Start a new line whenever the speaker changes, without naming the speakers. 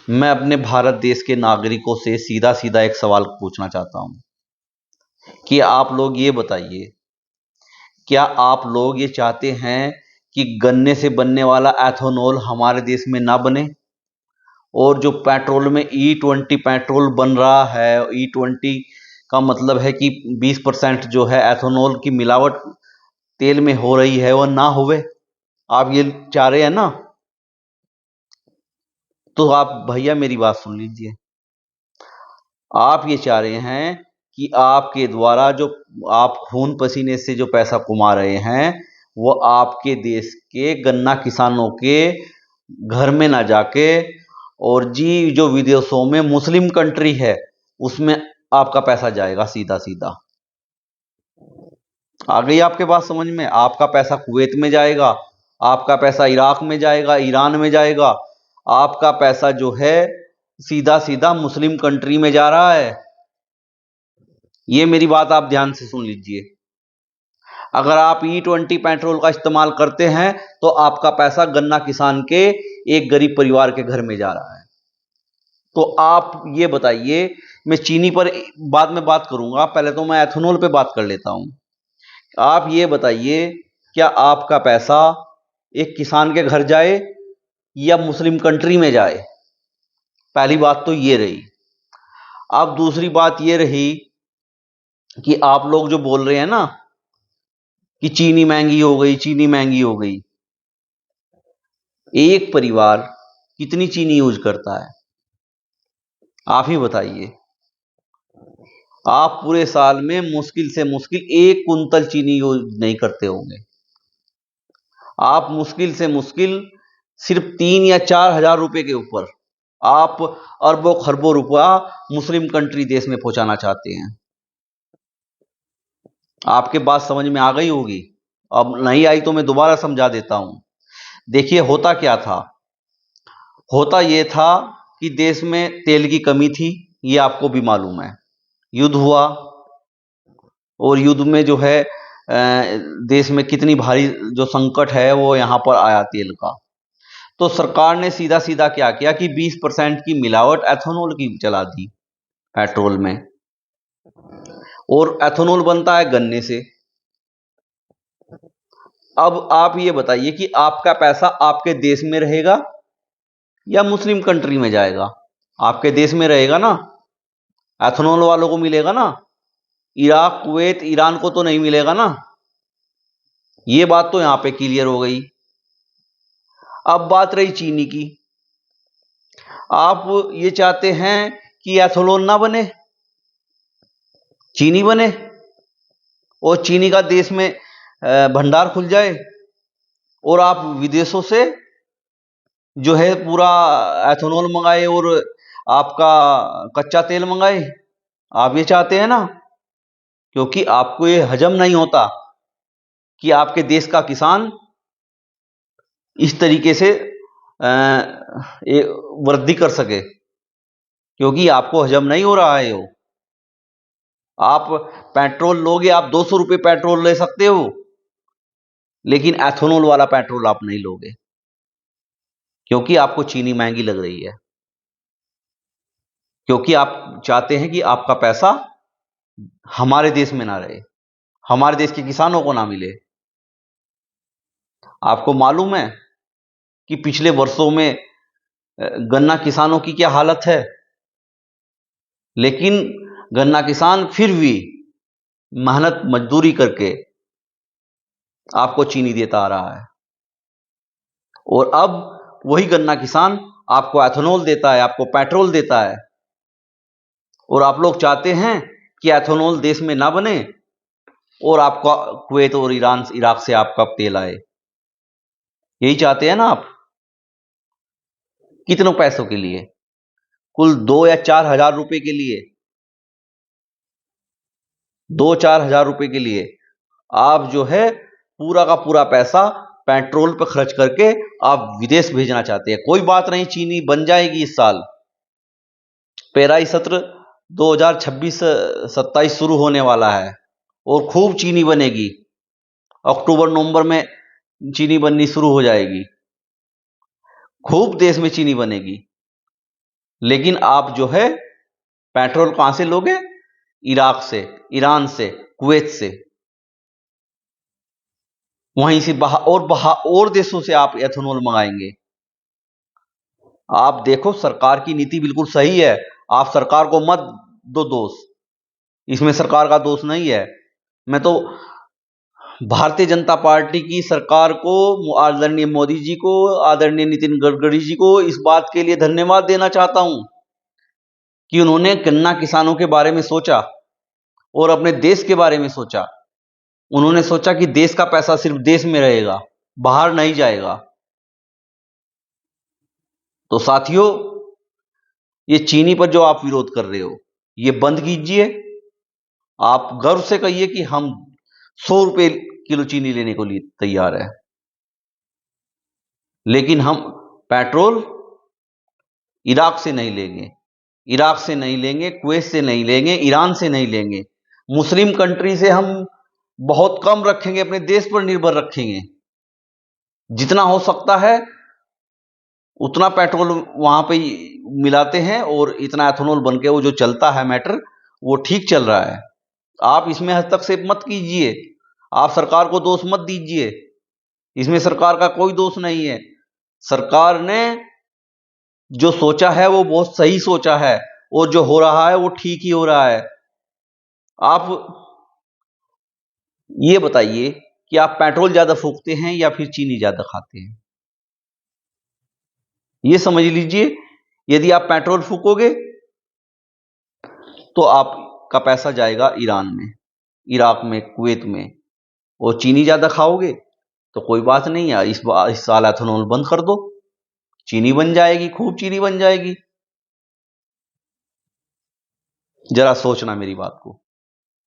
मैं अपने भारत देश के नागरिकों से सीधा सीधा एक सवाल पूछना चाहता हूं कि आप लोग ये बताइए, क्या आप लोग ये चाहते हैं कि गन्ने से बनने वाला एथेनॉल हमारे देश में ना बने? और जो पेट्रोल में E20 पेट्रोल बन रहा है, E20 का मतलब है कि 20% जो है एथेनॉल की मिलावट तेल में हो रही है, वो ना होवे। आप ये चाह रहे हैं ना? तो आप भैया मेरी बात सुन लीजिए। आप ये चाह रहे हैं कि आपके द्वारा जो आप खून पसीने से जो पैसा कमा रहे हैं, वो आपके देश के गन्ना किसानों के घर में ना जाके, और जी जो विदेशों में मुस्लिम कंट्री है उसमें आपका पैसा जाएगा सीधा सीधा। आ गई आपके बात समझ में? आपका पैसा कुवैत में जाएगा, आपका पैसा इराक में जाएगा, ईरान में जाएगा। आपका पैसा जो है सीधा सीधा मुस्लिम कंट्री में जा रहा है। ये मेरी बात आप ध्यान से सुन लीजिए। अगर आप E20 पेट्रोल का इस्तेमाल करते हैं तो आपका पैसा गन्ना किसान के एक गरीब परिवार के घर में जा रहा है। तो आप ये बताइए, मैं चीनी पर बाद में बात करूंगा, पहले तो मैं एथेनॉल पे बात कर लेता हूं। आप ये बताइए, क्या आपका पैसा एक किसान के घर जाए या मुस्लिम कंट्री में जाए? पहली बात तो ये रही। अब दूसरी बात ये रही कि आप लोग जो बोल रहे हैं ना कि चीनी महंगी हो गई, चीनी महंगी हो गई। एक परिवार कितनी चीनी यूज करता है? आप ही बताइए। आप पूरे साल में मुश्किल से मुश्किल 1 कुंतल चीनी यूज नहीं करते होंगे। आप मुश्किल से मुश्किल सिर्फ 3 या 4 हज़ार रुपए के ऊपर आप अरबों खरबों रुपया मुस्लिम कंट्री देश में पहुंचाना चाहते हैं। आपके बात समझ में आ गई होगी। अब नहीं आई तो मैं दोबारा समझा देता हूं। देखिए, होता क्या था। होता यह था कि देश में तेल की कमी थी, ये आपको भी मालूम है। युद्ध हुआ, और युद्ध में जो है देश में कितनी भारी जो संकट है वो यहां पर आया तेल का। तो सरकार ने सीधा सीधा क्या किया कि 20% की मिलावट एथेनॉल की चला दी पेट्रोल में। और एथेनॉल बनता है गन्ने से। अब आप ये बताइए कि आपका पैसा आपके देश में रहेगा या मुस्लिम कंट्री में जाएगा? आपके देश में रहेगा ना, एथेनॉल वालों को मिलेगा ना। इराक, कुवैत, ईरान को तो नहीं मिलेगा ना। ये बात तो यहां पे क्लियर हो गई। अब बात रही चीनी की। आप ये चाहते हैं कि एथेनॉल ना बने, चीनी बने, और चीनी का देश में भंडार खुल जाए, और आप विदेशों से जो है पूरा एथेनॉल मंगाए और आपका कच्चा तेल मंगाए। आप ये चाहते हैं ना, क्योंकि आपको ये हजम नहीं होता कि आपके देश का किसान इस तरीके से वृद्धि कर सके, क्योंकि आपको हजम नहीं हो रहा है। वो आप पेट्रोल लोगे, आप 200 रुपये पेट्रोल ले सकते हो, लेकिन एथेनॉल वाला पेट्रोल आप नहीं लोगे, क्योंकि आपको चीनी महंगी लग रही है। क्योंकि आप चाहते हैं कि आपका पैसा हमारे देश में ना रहे, हमारे देश के किसानों को ना मिले। आपको मालूम है कि पिछले वर्षों में गन्ना किसानों की क्या हालत है, लेकिन गन्ना किसान फिर भी मेहनत मजदूरी करके आपको चीनी देता आ रहा है। और अब वही गन्ना किसान आपको एथेनॉल देता है, आपको पेट्रोल देता है। और आप लोग चाहते हैं कि एथेनॉल देश में ना बने और आपका कुवैत और ईरान, इराक से आपका तेल आए। यही चाहते हैं ना आप? कितनों पैसों के लिए? कुल 2 या 4 हज़ार रुपए के लिए? 2 4 हज़ार रुपए के लिए आप जो है पूरा का पूरा पैसा पेट्रोल पर खर्च करके आप विदेश भेजना चाहते हैं। कोई बात नहीं, चीनी बन जाएगी इस साल। पेराई सत्र 2026-27 शुरू होने वाला है, और खूब चीनी बनेगी। अक्टूबर नवंबर में चीनी बननी शुरू हो जाएगी। खूब देश में चीनी बनेगी। लेकिन आप जो है पेट्रोल कहां से लोगे? इराक से, ईरान से, कुवैत से, वहीं से और देशों से आप एथेनॉल मंगाएंगे। आप देखो, सरकार की नीति बिल्कुल सही है। आप सरकार को मत दो दोष, इसमें सरकार का दोष नहीं है। मैं तो भारतीय जनता पार्टी की सरकार को, आदरणीय मोदी जी को, आदरणीय नितिन गडकरी जी को इस बात के लिए धन्यवाद देना चाहता हूं कि उन्होंने गन्ना किसानों के बारे में सोचा और अपने देश के बारे में सोचा। उन्होंने सोचा कि देश का पैसा सिर्फ देश में रहेगा, बाहर नहीं जाएगा। तो साथियों, ये चीनी पर जो आप विरोध कर रहे हो, ये बंद कीजिए। आप गर्व से कहिए कि हम 100 रुपए किलो चीनी लेने को लिए तैयार है, लेकिन हम पेट्रोल इराक से नहीं लेंगे, इराक से नहीं लेंगे, कुवैत से नहीं लेंगे, ईरान से नहीं लेंगे। मुस्लिम कंट्री से हम बहुत कम रखेंगे, अपने देश पर निर्भर रखेंगे। जितना हो सकता है उतना पेट्रोल वहां पे मिलाते हैं और इतना एथेनॉल बन के वो जो चलता है मैटर, वो ठीक चल रहा है। आप इसमें हस्तक्षेप मत कीजिए, आप सरकार को दोष मत दीजिए। इसमें सरकार का कोई दोष नहीं है। सरकार ने जो सोचा है वो बहुत सही सोचा है, और जो हो रहा है वो ठीक ही हो रहा है। आप ये बताइए कि आप पेट्रोल ज्यादा फूकते हैं या फिर चीनी ज्यादा खाते हैं? ये समझ लीजिए, यदि आप पेट्रोल फूकोगे तो आपका पैसा जाएगा ईरान में, इराक में, कुवैत में। और चीनी ज्यादा खाओगे तो कोई बात नहीं है, इस साल एथेनॉल बंद कर दो, चीनी बन जाएगी, खूब चीनी बन जाएगी। जरा सोचना मेरी बात को।